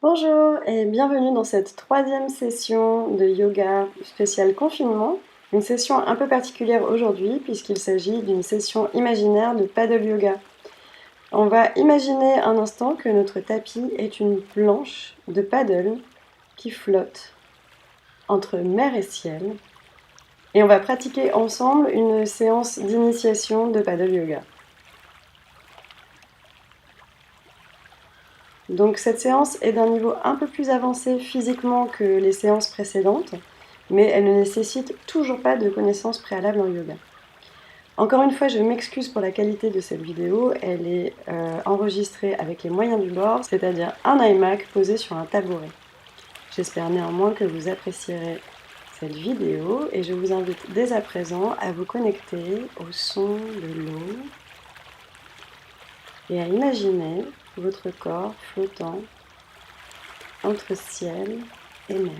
Bonjour et bienvenue dans cette troisième session de yoga spéciale confinement. Une session un peu particulière aujourd'hui puisqu'il s'agit d'une session imaginaire de paddle yoga. On va imaginer un instant que notre tapis est une planche de paddle qui flotte entre mer et ciel. Et on va pratiquer ensemble une séance d'initiation de paddle yoga. Donc cette séance est d'un niveau un peu plus avancé physiquement que les séances précédentes, mais elle ne nécessite toujours pas de connaissances préalables en yoga. Encore une fois, je m'excuse pour la qualité de cette vidéo, elle est enregistrée avec les moyens du bord, c'est-à-dire un iMac posé sur un tabouret. J'espère néanmoins que vous apprécierez cette vidéo et je vous invite dès à présent à vous connecter au son de l'eau et à imaginer votre corps flottant entre ciel et mer.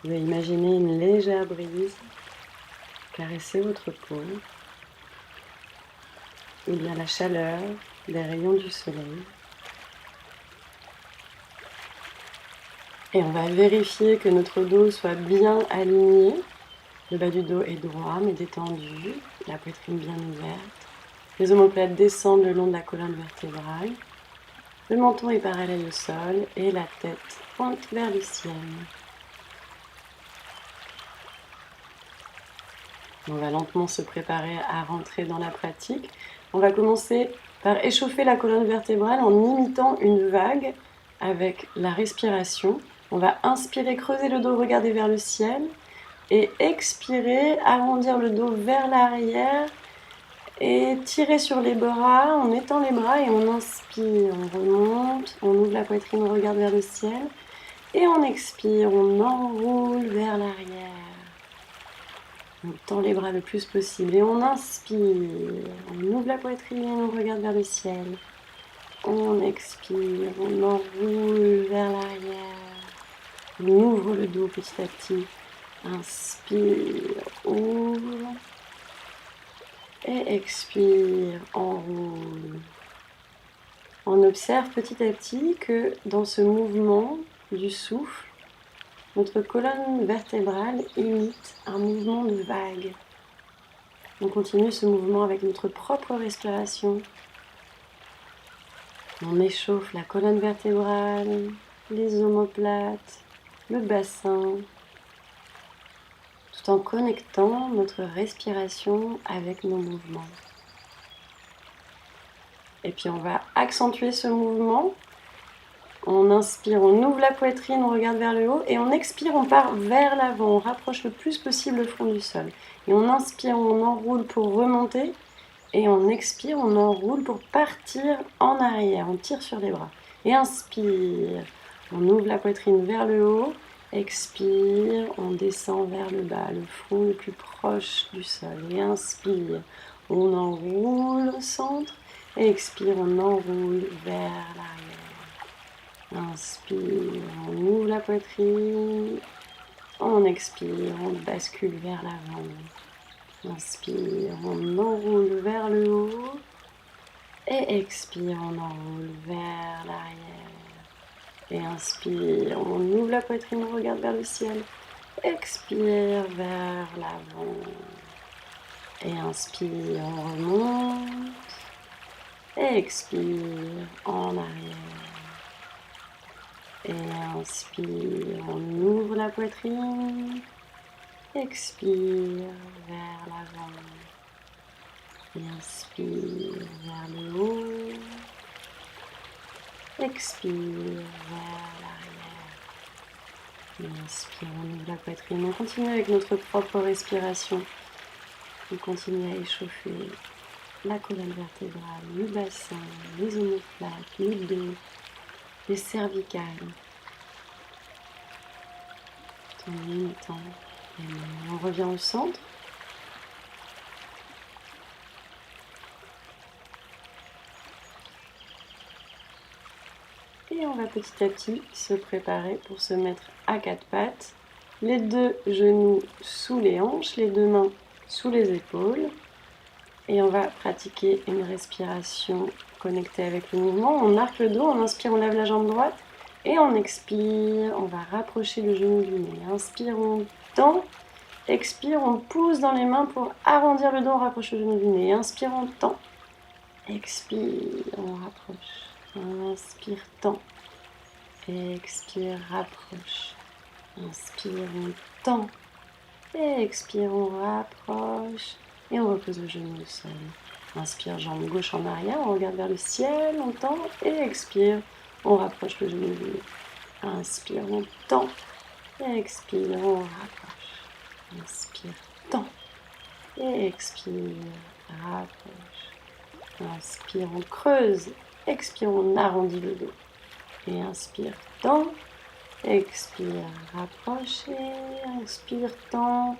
Vous pouvez imaginer une légère brise caresser votre peau, ou bien la chaleur des rayons du soleil. Et on va vérifier que notre dos soit bien aligné. Le bas du dos est droit mais détendu, la poitrine bien ouverte. Les omoplates descendent le long de la colonne vertébrale. Le menton est parallèle au sol et la tête pointe vers le ciel. On va lentement se préparer à rentrer dans la pratique. On va commencer par échauffer la colonne vertébrale en imitant une vague avec la respiration. On va inspirer, creuser le dos, regarder vers le ciel et expirer, arrondir le dos vers l'arrière et tirer sur les bras, on étend les bras et on inspire, on remonte, on ouvre la poitrine, on regarde vers le ciel et on expire, on enroule vers l'arrière. On tend les bras le plus possible et on inspire, on ouvre la poitrine, on regarde vers le ciel. On expire, on enroule vers l'arrière. On ouvre le dos petit à petit. Inspire, ouvre. Et expire, enroule. On observe petit à petit que dans ce mouvement du souffle, notre colonne vertébrale imite un mouvement de vague. On continue ce mouvement avec notre propre respiration. On échauffe la colonne vertébrale, les omoplates, le bassin, tout en connectant notre respiration avec nos mouvements. Et puis on va accentuer ce mouvement. On inspire, on ouvre la poitrine, on regarde vers le haut et on expire, on part vers l'avant, on rapproche le plus possible le front du sol. Et on inspire, on enroule pour remonter et on expire, on enroule pour partir en arrière, on tire sur les bras. Et inspire, on ouvre la poitrine vers le haut, expire, on descend vers le bas, le front le plus proche du sol. Et inspire, on enroule au centre et expire, on enroule vers l'arrière. Inspire, on ouvre la poitrine, on expire, on bascule vers l'avant. Inspire, on enroule vers le haut et expire, on enroule vers l'arrière. Et inspire, on ouvre la poitrine, on regarde vers le ciel. Expire vers l'avant. Et inspire, on remonte. Et expire en arrière. Et inspire, on ouvre la poitrine. Expire vers l'avant. Et inspire vers le haut. Expire vers l'arrière. Et inspire, on ouvre la poitrine. On continue avec notre propre respiration. On continue à échauffer la colonne vertébrale, le bassin, les omoplates, le dos, les cervicales. Tout en imitant. Et on revient au centre. Et on va petit à petit se préparer pour se mettre à quatre pattes. Les deux genoux sous les hanches, les deux mains sous les épaules. Et on va pratiquer une respiration connecté avec le mouvement. On arque le dos, on inspire, on lève la jambe droite. Et on expire, on va rapprocher le genou du nez. Inspire, on tend. Expire, on pousse dans les mains pour arrondir le dos, on rapproche le genou du nez. Inspire, on tend. Expire, on rapproche. Inspire, tend. Expire, rapproche. Inspire, on tend. Expire, on rapproche. Et on repose le genou au sol. Inspire, jambe gauche en arrière, on regarde vers le ciel, on tend. Et expire, on rapproche le genou du nez. Inspire, on tend. Expire, on rapproche. Inspire, tend. Et expire, rapproche. Inspire, on creuse. Expire, on arrondit le dos. Et inspire, tend. Expire, rapproche. Et inspire, tend.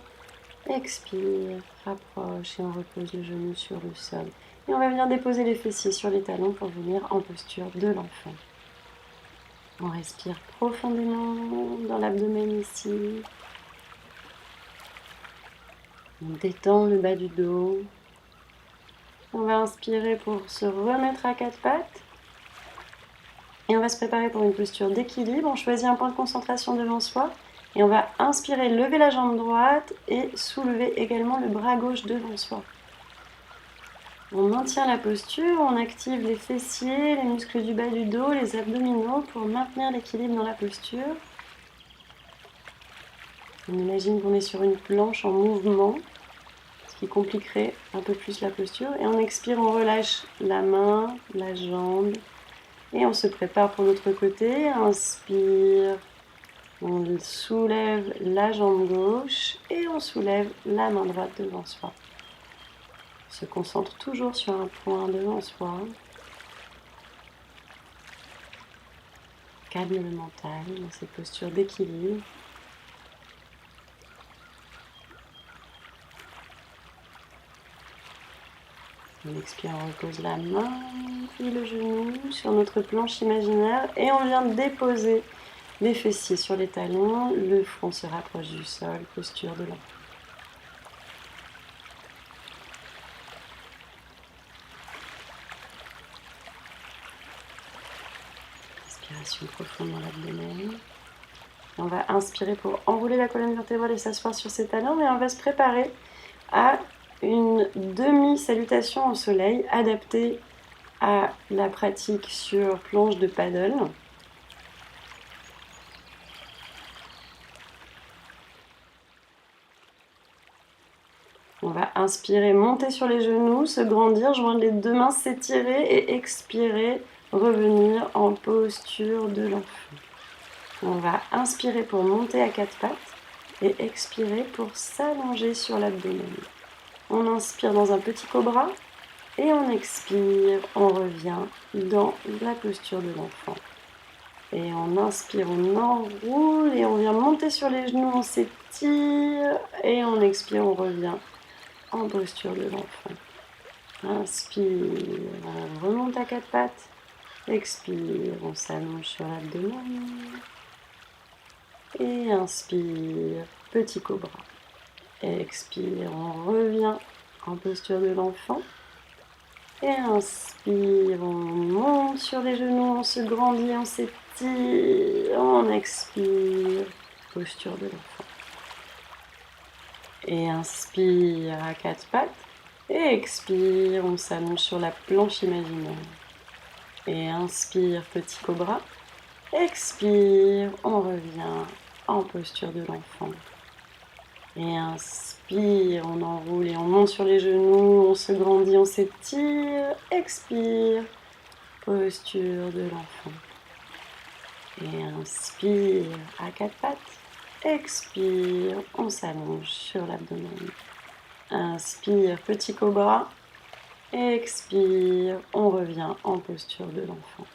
Expire, rapproche. Et on repose le genou sur le sol. Et on va venir déposer les fessiers sur les talons pour venir en posture de l'enfant. On respire profondément dans l'abdomen ici. On détend le bas du dos. On va inspirer pour se remettre à quatre pattes. Et on va se préparer pour une posture d'équilibre. On choisit un point de concentration devant soi. Et on va inspirer, lever la jambe droite et soulever également le bras gauche devant soi. On maintient la posture, on active les fessiers, les muscles du bas du dos, les abdominaux pour maintenir l'équilibre dans la posture. On imagine qu'on est sur une planche en mouvement, ce qui compliquerait un peu plus la posture. Et on expire, on relâche la main, la jambe. Et on se prépare pour l'autre côté. Inspire, on soulève la jambe gauche et on soulève la main droite devant soi. On se concentre toujours sur un point devant soi. Calme le mental dans cette posture d'équilibre. On expire, on repose la main puis le genou sur notre planche imaginaire et on vient déposer les fessiers sur les talons, le front se rapproche du sol, posture de l'enfant. Inspiration profonde dans l'abdomen. On va inspirer pour enrouler la colonne vertébrale et s'asseoir sur ses talons et on va se préparer à une demi-salutation au soleil adaptée à la pratique sur planche de paddle. On va inspirer, monter sur les genoux, se grandir, joindre les deux mains, s'étirer et expirer, revenir en posture de l'enfant. On va inspirer pour monter à quatre pattes et expirer pour s'allonger sur l'abdomen. On inspire dans un petit cobra et on expire, on revient dans la posture de l'enfant. Et on inspire, on enroule et on vient monter sur les genoux, on s'étire et on expire, on revient en posture de l'enfant. Inspire, on remonte à quatre pattes. Expire, on s'allonge sur l'abdomen. Et inspire, petit cobra. Expire, on revient en posture de l'enfant. Et inspire, on monte sur les genoux, on se grandit, on s'étire. On expire, posture de l'enfant. Et inspire à quatre pattes. Et expire, on s'allonge sur la planche imaginaire. Et inspire, petit cobra. Expire, on revient en posture de l'enfant. Et inspire, on enroule et on monte sur les genoux, on se grandit, on s'étire. Expire, posture de l'enfant. Et inspire à quatre pattes. Expire, on s'allonge sur l'abdomen. Inspire, petit cobra. Expire, on revient en posture de l'enfant.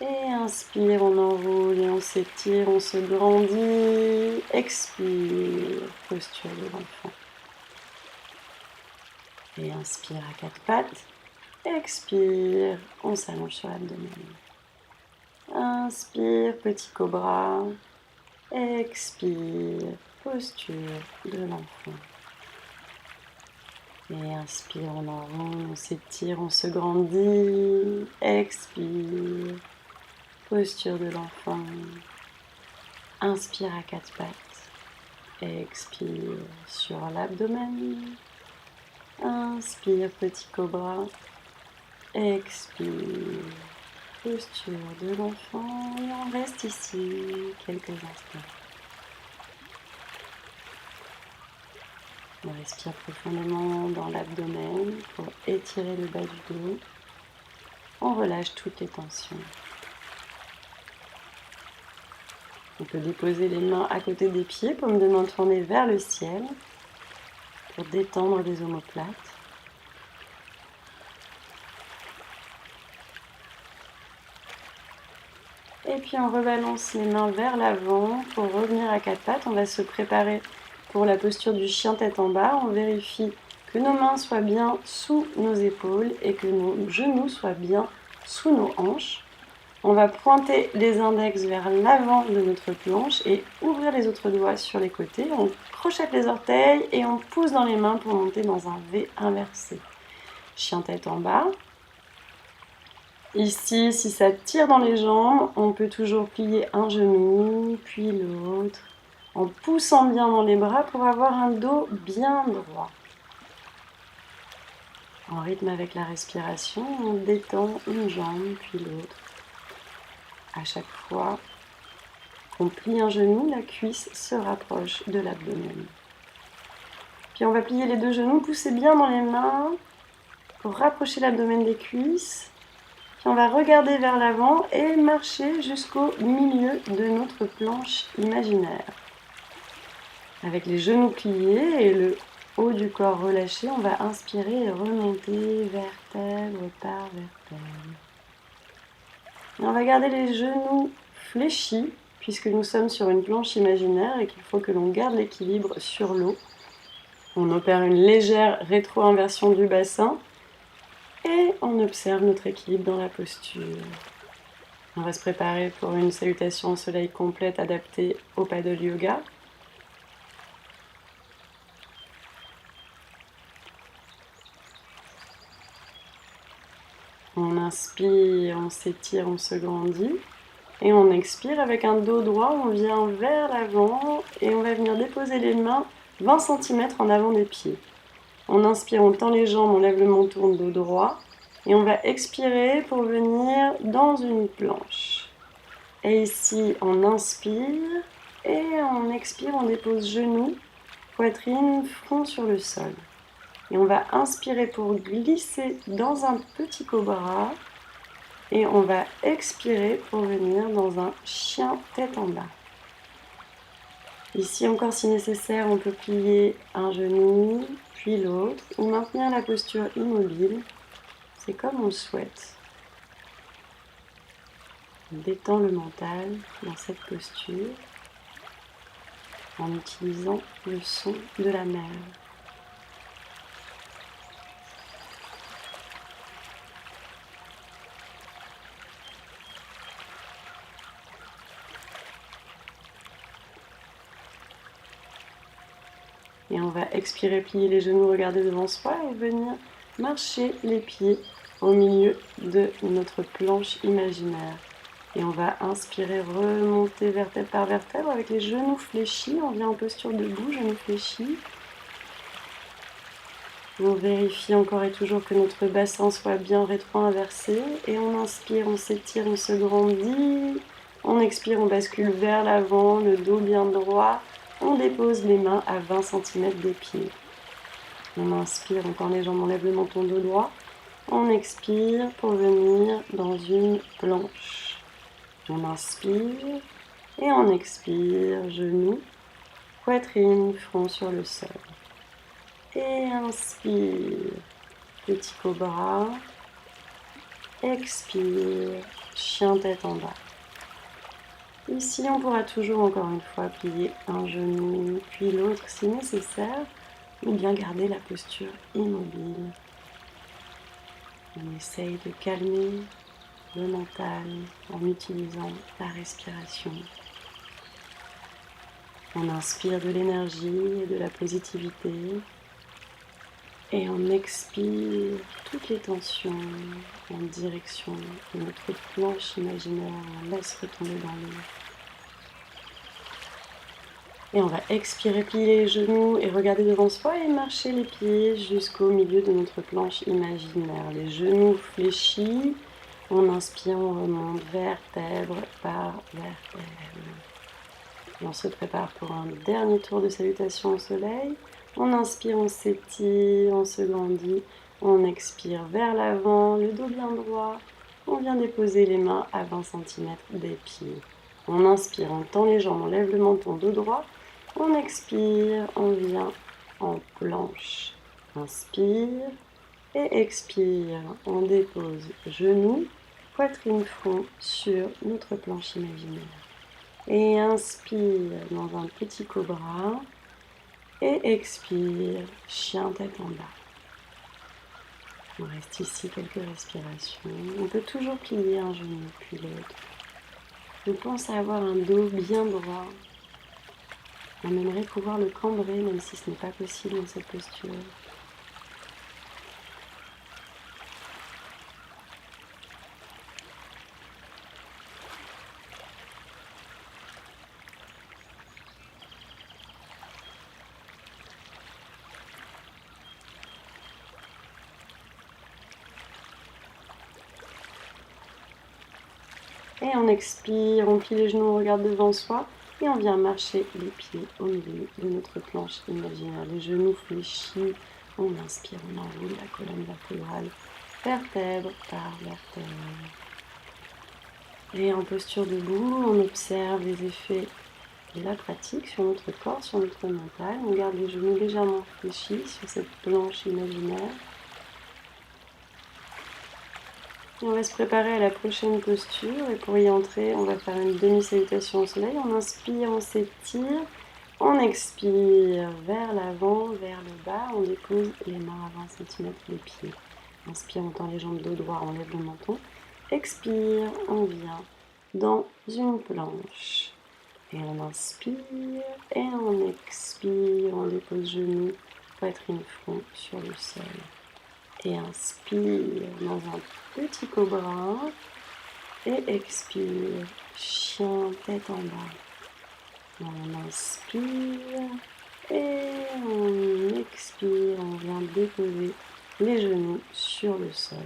Et inspire, on enroule et on s'étire, on se grandit. Expire, posture de l'enfant. Et inspire à quatre pattes. Expire, on s'allonge sur l'abdomen. Inspire, petit cobra. Expire, posture de l'enfant. Et inspire, on enroule, on s'étire, on se grandit. Expire, posture de l'enfant. Inspire à quatre pattes. Expire sur l'abdomen. Inspire, petit cobra. Expire, posture de l'enfant. Et on reste ici quelques instants. On respire profondément dans l'abdomen pour étirer le bas du dos. On relâche toutes les tensions. On peut déposer les mains à côté des pieds, paume de main tournée vers le ciel pour détendre les omoplates. Et puis on rebalance les mains vers l'avant pour revenir à quatre pattes. On va se préparer pour la posture du chien tête en bas. On vérifie que nos mains soient bien sous nos épaules et que nos genoux soient bien sous nos hanches. On va pointer les index vers l'avant de notre planche et ouvrir les autres doigts sur les côtés. On crochette les orteils et on pousse dans les mains pour monter dans un V inversé. Chien tête en bas. Ici, si ça tire dans les jambes, on peut toujours plier un genou, puis l'autre, en poussant bien dans les bras pour avoir un dos bien droit. En rythme avec la respiration, on détend une jambe, puis l'autre. À chaque fois qu'on plie un genou, la cuisse se rapproche de l'abdomen. Puis on va plier les deux genoux, pousser bien dans les mains pour rapprocher l'abdomen des cuisses. Puis on va regarder vers l'avant et marcher jusqu'au milieu de notre planche imaginaire. Avec les genoux pliés et le haut du corps relâché, on va inspirer et remonter vertèbre par vertèbre. Et on va garder les genoux fléchis puisque nous sommes sur une planche imaginaire et qu'il faut que l'on garde l'équilibre sur l'eau. On opère une légère rétro-inversion du bassin et on observe notre équilibre dans la posture. On va se préparer pour une salutation au soleil complète adaptée au paddle yoga. On inspire, on s'étire, on se grandit. Et on expire avec un dos droit, on vient vers l'avant et on va venir déposer les mains 20 cm en avant des pieds. On inspire, on tend les jambes, on lève le menton, dos droit. Et on va expirer pour venir dans une planche. Et ici, on inspire et on expire, on dépose genoux, poitrine, front sur le sol. Et on va inspirer pour glisser dans un petit cobra. Et on va expirer pour venir dans un chien tête en bas. Ici encore si nécessaire, on peut plier un genou, puis l'autre, ou maintenir la posture immobile. C'est comme on le souhaite. On détend le mental dans cette posture en utilisant le son de la mer. Et on va expirer, plier les genoux, regarder devant soi et venir marcher les pieds au milieu de notre planche imaginaire. Et on va inspirer, remonter vertèbre par vertèbre avec les genoux fléchis. On vient en posture debout, genoux fléchis. On vérifie encore et toujours que notre bassin soit bien rétro-inversé. Et on inspire, on s'étire, on se grandit. On expire, on bascule vers l'avant, le dos bien droit. On dépose les mains à 20 cm des pieds. On inspire, on tend les jambes, on lève le menton dos droit. On expire pour venir dans une planche. On inspire et on expire, genoux, poitrine, front sur le sol. Et inspire, petit cobra. Expire, chien tête en bas. Ici, on pourra toujours encore une fois plier un genou, puis l'autre si nécessaire, ou bien garder la posture immobile. On essaye de calmer le mental en utilisant la respiration. On inspire de l'énergie et de la positivité Et on expire toutes les tensions en direction de notre planche imaginaire. On laisse retomber dans l'eau. Et on va expirer, plier les genoux et regarder devant soi et marcher les pieds jusqu'au milieu de notre planche imaginaire. Les genoux fléchis. On inspire, on remonte vertèbre par vertèbre. Et on se prépare pour un dernier tour de salutation au soleil. On inspire, on s'étire, on se grandit. On expire vers l'avant, le dos bien droit. On vient déposer les mains à 20 cm des pieds. On inspire, on tend les jambes, on lève le menton, dos droit. On expire, on vient en planche. Inspire et expire. On dépose genoux, poitrine, front sur notre planche imaginaire. Et inspire dans un petit cobra. Et expire, chien tête en bas. On reste ici quelques respirations. On peut toujours plier un genou puis l'autre. On pense à avoir un dos bien droit. On aimerait pouvoir le cambrer même si ce n'est pas possible dans cette posture. Et on expire, on plie les genoux, on regarde devant soi et on vient marcher les pieds au milieu de notre planche imaginaire. Les genoux fléchis, on inspire, on enroule la colonne vertébrale, vertèbre par vertèbre. Et en posture debout, on observe les effets de la pratique sur notre corps, sur notre mental. On garde les genoux légèrement fléchis sur cette planche imaginaire. Et on va se préparer à la prochaine posture. Et pour y entrer, on va faire une demi-salutation au soleil. On inspire, on s'étire. On expire vers l'avant, vers le bas. On dépose les mains à 20 cm des pieds. Inspire, on tend les jambes dos droit, on lève le menton. Expire, on vient dans une planche. Et on inspire et on expire. On dépose genoux, poitrine, front sur le sol. Et inspire dans un petit cobra. Et expire, chien tête en bas. On inspire et on expire. On vient déposer les genoux sur le sol.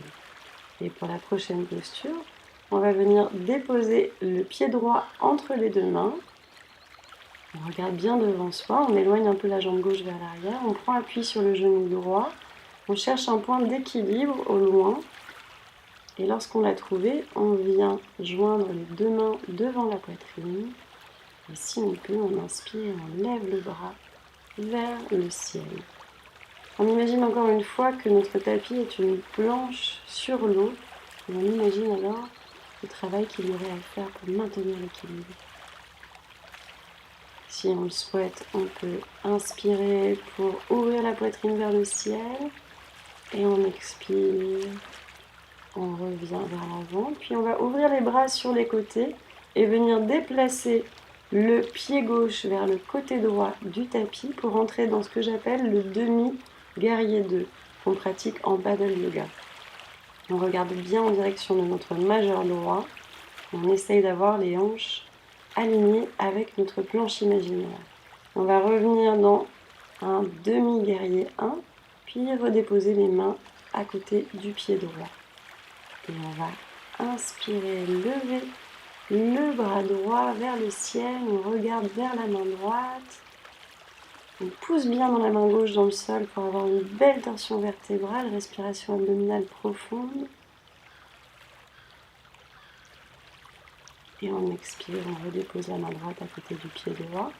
Et pour la prochaine posture, on va venir déposer le pied droit entre les deux mains. On regarde bien devant soi, on éloigne un peu la jambe gauche vers l'arrière, on prend appui sur le genou droit, on cherche un point d'équilibre au loin. Et lorsqu'on l'a trouvé, on vient joindre les deux mains devant la poitrine. Et si on peut, on inspire, on lève le bras vers le ciel. On imagine encore une fois que notre tapis est une planche sur l'eau. Et on imagine alors le travail qu'il y aurait à faire pour maintenir l'équilibre. Si on le souhaite, on peut inspirer pour ouvrir la poitrine vers le ciel. Et on expire, on revient vers l'avant. Puis on va ouvrir les bras sur les côtés et venir déplacer le pied gauche vers le côté droit du tapis pour entrer dans ce que j'appelle le demi-guerrier 2 qu'on pratique en paddle yoga. On regarde bien en direction de notre majeur droit. On essaye d'avoir les hanches alignées avec notre planche imaginaire. On va revenir dans un demi-guerrier 1, puis redéposer les mains à côté du pied droit. Et on va inspirer, lever le bras droit vers le ciel, on regarde vers la main droite. On pousse bien dans la main gauche dans le sol pour avoir une belle torsion vertébrale, respiration abdominale profonde. Et on expire, on redépose la main droite à côté du pied droit.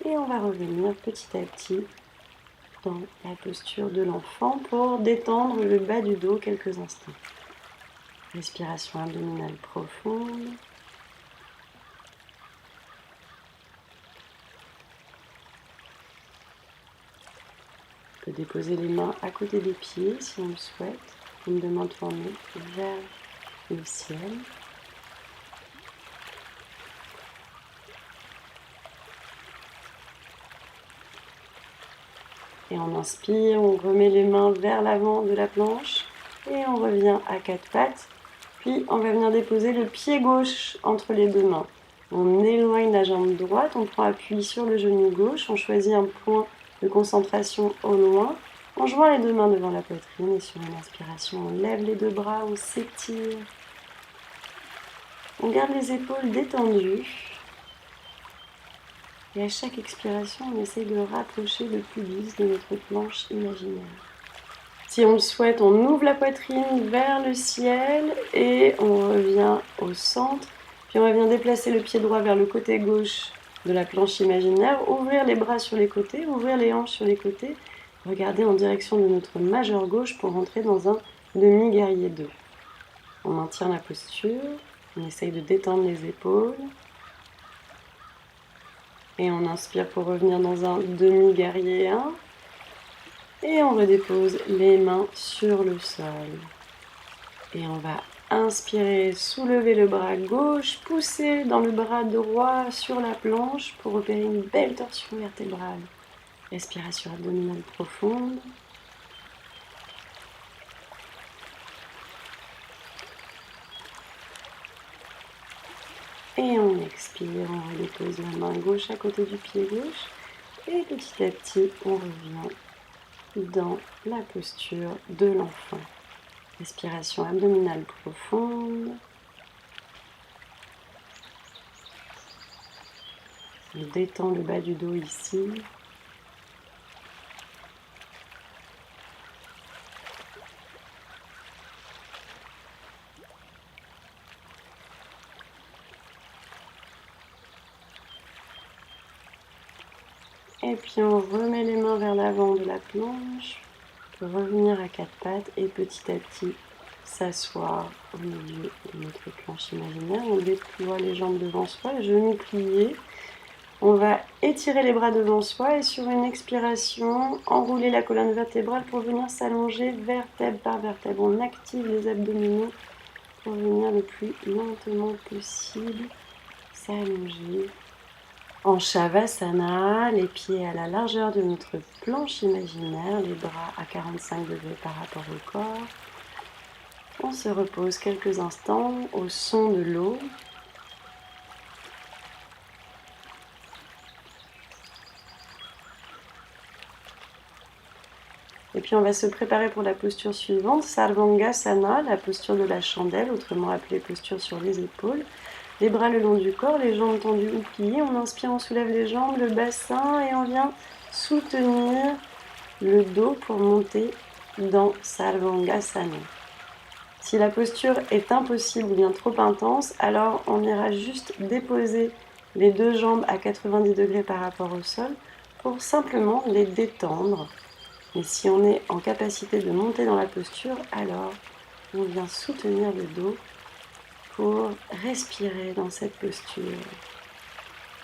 Et on va revenir petit à petit dans la posture de l'enfant pour détendre le bas du dos quelques instants. Respiration abdominale profonde. On peut déposer les mains à côté des pieds si on le souhaite, une de main tournée vers le ciel. Et on inspire, on remet les mains vers l'avant de la planche et on revient à quatre pattes. Puis on va venir déposer le pied gauche entre les deux mains. On éloigne la jambe droite, on prend appui sur le genou gauche, on choisit un point de concentration au loin. On joint les deux mains devant la poitrine et sur une inspiration, on lève les deux bras, on s'étire. On garde les épaules détendues. Et à chaque expiration, on essaye de rapprocher le pubis de notre planche imaginaire. Si on le souhaite, on ouvre la poitrine vers le ciel et on revient au centre. Puis on va venir déplacer le pied droit vers le côté gauche de la planche imaginaire, ouvrir les bras sur les côtés, ouvrir les hanches sur les côtés, regarder en direction de notre majeur gauche pour rentrer dans un demi-guerrier 2. On maintient la posture, on essaye de détendre les épaules. Et on inspire pour revenir dans un demi-guerrier 1. Et on redépose les mains sur le sol. Et on va inspirer, soulever le bras gauche, pousser dans le bras droit sur la planche pour opérer une belle torsion vertébrale. Respiration abdominale profonde. Et on expire, on redépose la main gauche à côté du pied gauche. Et petit à petit, on revient dans la posture de l'enfant. Respiration abdominale profonde. On détend le bas du dos ici. Et puis on remet les mains vers l'avant de la planche pour revenir à quatre pattes et petit à petit s'asseoir au milieu de notre planche imaginaire. On déploie les jambes devant soi, les genoux pliés. On va étirer les bras devant soi et sur une expiration, enrouler la colonne vertébrale pour venir s'allonger vertèbre par vertèbre. On active les abdominaux pour venir le plus lentement possible s'allonger. En Shavasana, les pieds à la largeur de notre planche imaginaire, les bras à 45 degrés par rapport au corps. On se repose quelques instants au son de l'eau. Et puis on va se préparer pour la posture suivante, Sarvangasana, la posture de la chandelle, autrement appelée posture sur les épaules. Les bras le long du corps, les jambes tendues ou pliées. On inspire, on soulève les jambes, le bassin et on vient soutenir le dos pour monter dans Sarvangasana. Si la posture est impossible ou bien trop intense, alors on ira juste déposer les deux jambes à 90 degrés par rapport au sol pour simplement les détendre. Et si on est en capacité de monter dans la posture, alors on vient soutenir le dos pour respirer dans cette posture.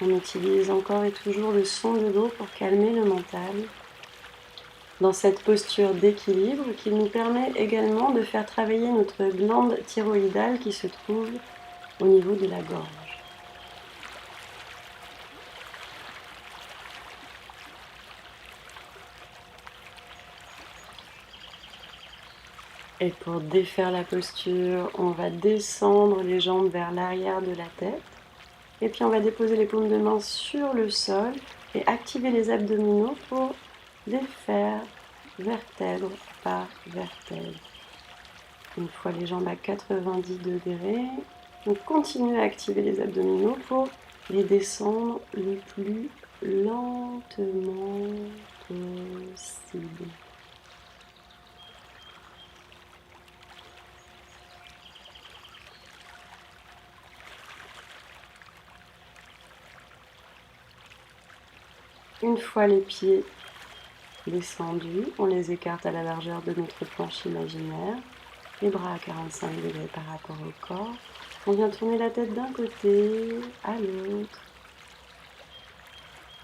On utilise encore et toujours le son de l'eau pour calmer le mental. Dans cette posture d'équilibre qui nous permet également de faire travailler notre glande thyroïdale qui se trouve au niveau de la gorge. Et pour défaire la posture, on va descendre les jambes vers l'arrière de la tête. Et puis on va déposer les paumes de main sur le sol et activer les abdominaux pour défaire vertèbre par vertèbre. Une fois les jambes à 90 degrés, on continue à activer les abdominaux pour les descendre le plus lentement possible. Une fois les pieds descendus, on les écarte à la largeur de notre planche imaginaire, les bras à 45 degrés par rapport au corps. On vient tourner la tête d'un côté à l'autre.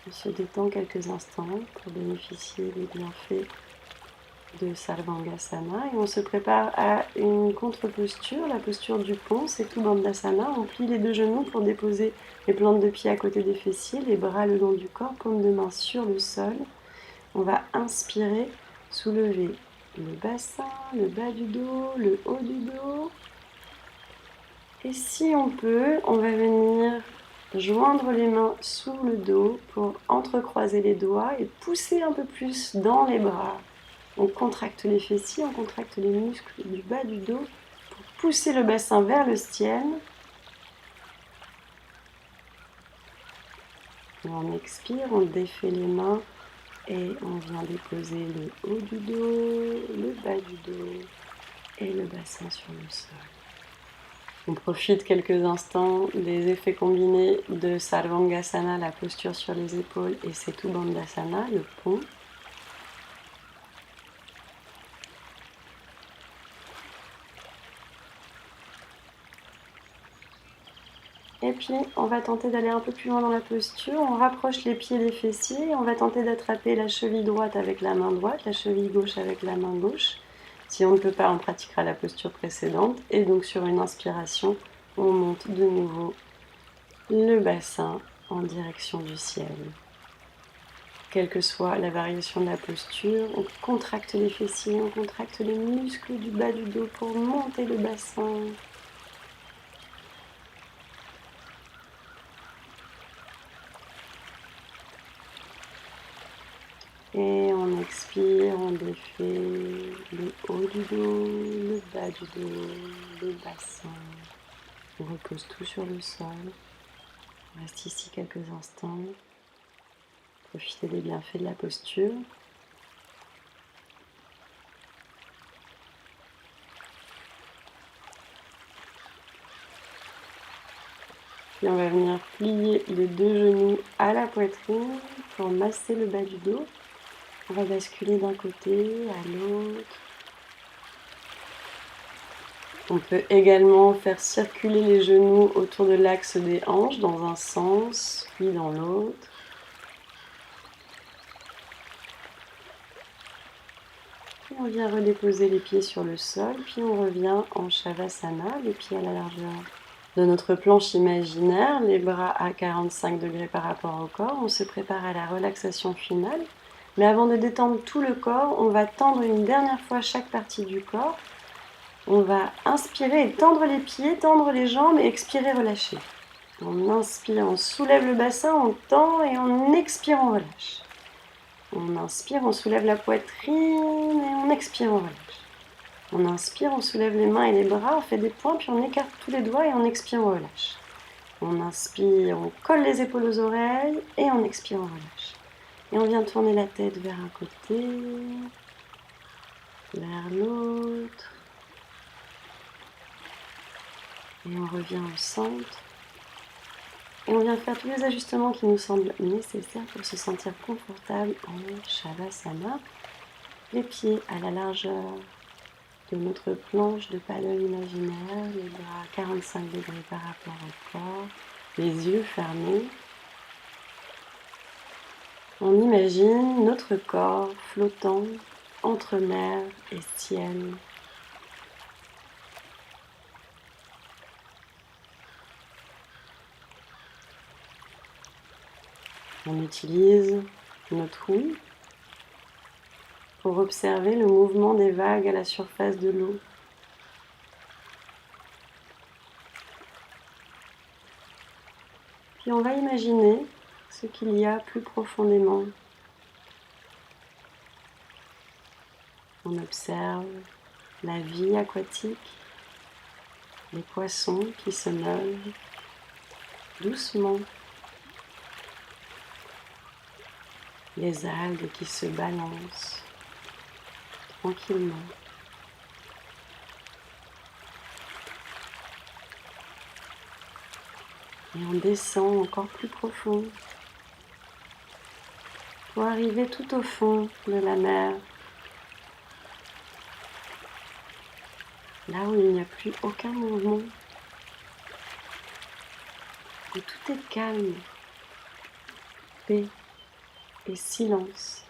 On se détend quelques instants pour bénéficier des bienfaits de Sarvangasana et on se prépare à une contre-posture, la posture du pont, c'est tout Bandhasana. On plie les deux genoux pour déposer les plantes de pied à côté des fessiers, les bras le long du corps, paume de main sur le sol. On va inspirer, soulever le bassin, le bas du dos, le haut du dos. Et si on peut, on va venir joindre les mains sous le dos pour entrecroiser les doigts et pousser un peu plus dans les bras. On contracte les fessiers, on contracte les muscles du bas du dos pour pousser le bassin vers le ciel. Et on expire, on défait les mains et on vient déposer le haut du dos, le bas du dos et le bassin sur le sol. On profite quelques instants des effets combinés de Sarvangasana, la posture sur les épaules, et Setu Bandhasana, le pont. Et puis, on va tenter d'aller un peu plus loin dans la posture. On rapproche les pieds des fessiers. On va tenter d'attraper la cheville droite avec la main droite, la cheville gauche avec la main gauche. Si on ne peut pas, on pratiquera la posture précédente. Et donc, sur une inspiration, on monte de nouveau le bassin en direction du ciel. Quelle que soit la variation de la posture, on contracte les fessiers, on contracte les muscles du bas du dos pour monter le bassin. Et on expire, on défait le haut du dos, le bas du dos, le bassin. On repose tout sur le sol. On reste ici quelques instants. Profitez des bienfaits de la posture. Puis on va venir plier les deux genoux à la poitrine pour masser le bas du dos. On va basculer d'un côté à l'autre. On peut également faire circuler les genoux autour de l'axe des hanches dans un sens, puis dans l'autre. Puis on vient redéposer les pieds sur le sol, puis on revient en Shavasana, les pieds à la largeur de notre planche imaginaire, les bras à 45 degrés par rapport au corps. On se prépare à la relaxation finale. Mais avant de détendre tout le corps, on va tendre une dernière fois chaque partie du corps. On va inspirer et tendre les pieds, tendre les jambes et expirer, relâcher. On inspire, on soulève le bassin, on tend et on expire, on relâche. On inspire, on soulève la poitrine et on expire, on relâche. On inspire, on soulève les mains et les bras, on fait des points, puis on écarte tous les doigts et on expire, on relâche. On inspire, on colle les épaules aux oreilles et on expire, on relâche. Et on vient tourner la tête vers un côté, vers l'autre. Et on revient au centre. Et on vient faire tous les ajustements qui nous semblent nécessaires pour se sentir confortable en Shavasana. Les pieds à la largeur de notre planche de paddle imaginaire, les bras à 45 degrés par rapport au corps, les yeux fermés. On imagine notre corps flottant entre mer et ciel. On utilise notre ouïe pour observer le mouvement des vagues à la surface de l'eau. Puis on va imaginer ce qu'il y a plus profondément. On observe la vie aquatique, les poissons qui se meuvent doucement, les algues qui se balancent tranquillement. Et on descend encore plus profond pour arriver tout au fond de la mer, là où il n'y a plus aucun mouvement, où tout est calme, paix et silence.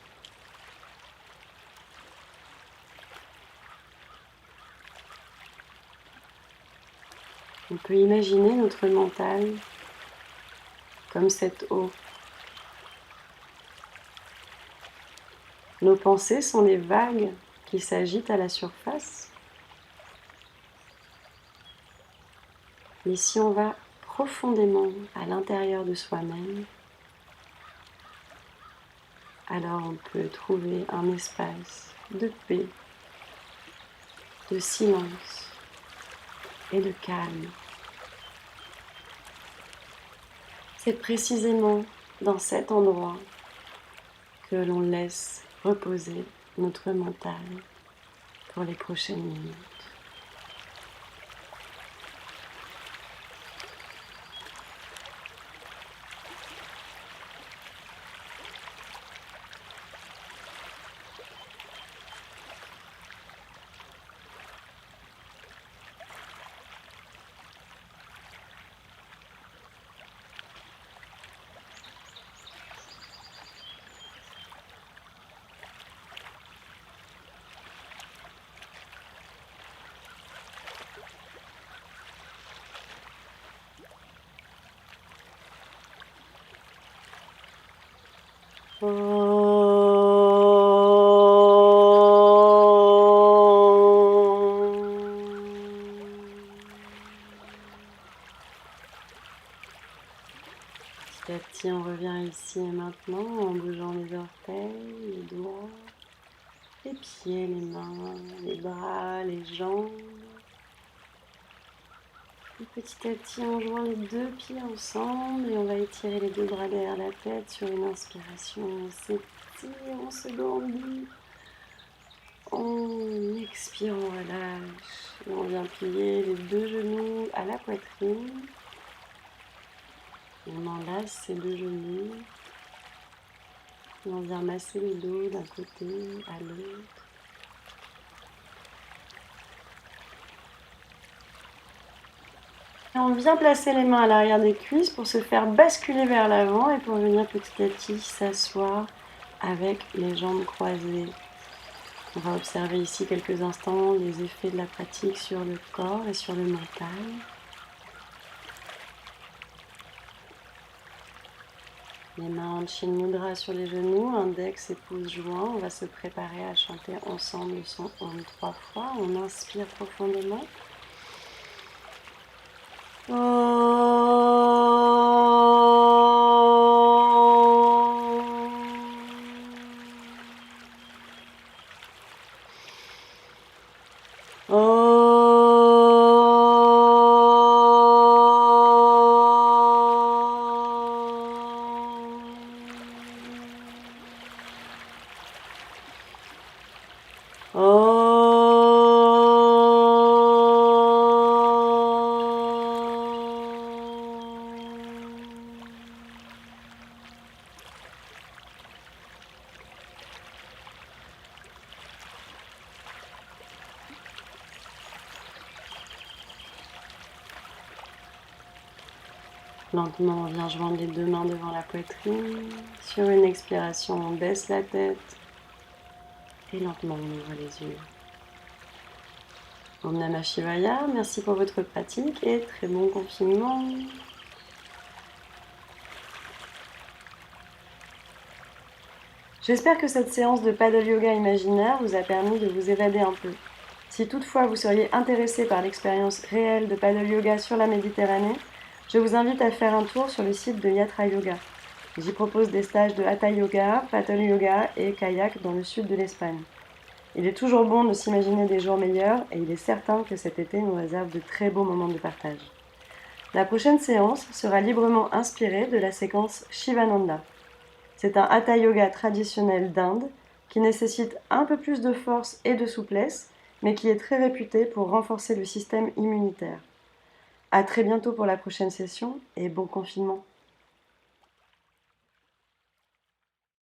On peut imaginer notre mental comme cette eau. Nos pensées sont les vagues qui s'agitent à la surface. Mais si on va profondément à l'intérieur de soi-même, alors on peut trouver un espace de paix, de silence et de calme. C'est précisément dans cet endroit que l'on laisse reposer notre mental pour les prochaines minutes. Petit à petit, on revient ici et maintenant en bougeant les orteils, les doigts, les pieds, les mains, les bras, les jambes. Et petit à petit, en jouant les deux pieds ensemble, et on va étirer les deux bras derrière la tête sur une inspiration. On s'étire, on se grandit. On expire, on relâche. Et on vient plier les deux genoux à la poitrine. On enlace ces deux genoux. Et on vient masser le dos d'un côté à l'autre. Et on vient placer les mains à l'arrière des cuisses pour se faire basculer vers l'avant et pour venir petit à petit s'asseoir avec les jambes croisées. On va observer ici quelques instants les effets de la pratique sur le corps et sur le mental. Les mains en Chin Mudra sur les genoux, index et pouce joints. On va se préparer à chanter ensemble le son Om 3 fois. On inspire profondément. Lentement, on vient joindre les deux mains devant la poitrine. Sur une expiration, on baisse la tête. Et lentement, on ouvre les yeux. Om Namah Shivaya, merci pour votre pratique et très bon confinement. J'espère que cette séance de paddle yoga imaginaire vous a permis de vous évader un peu. Si toutefois vous seriez intéressé par l'expérience réelle de paddle yoga sur la Méditerranée, je vous invite à faire un tour sur le site de Yatra Yoga. J'y propose des stages de Hatha Yoga, paddle yoga et kayak dans le sud de l'Espagne. Il est toujours bon de s'imaginer des jours meilleurs et il est certain que cet été nous réserve de très beaux moments de partage. La prochaine séance sera librement inspirée de la séquence Shivananda. C'est un Hatha Yoga traditionnel d'Inde qui nécessite un peu plus de force et de souplesse, mais qui est très réputé pour renforcer le système immunitaire. À très bientôt pour la prochaine session et bon confinement.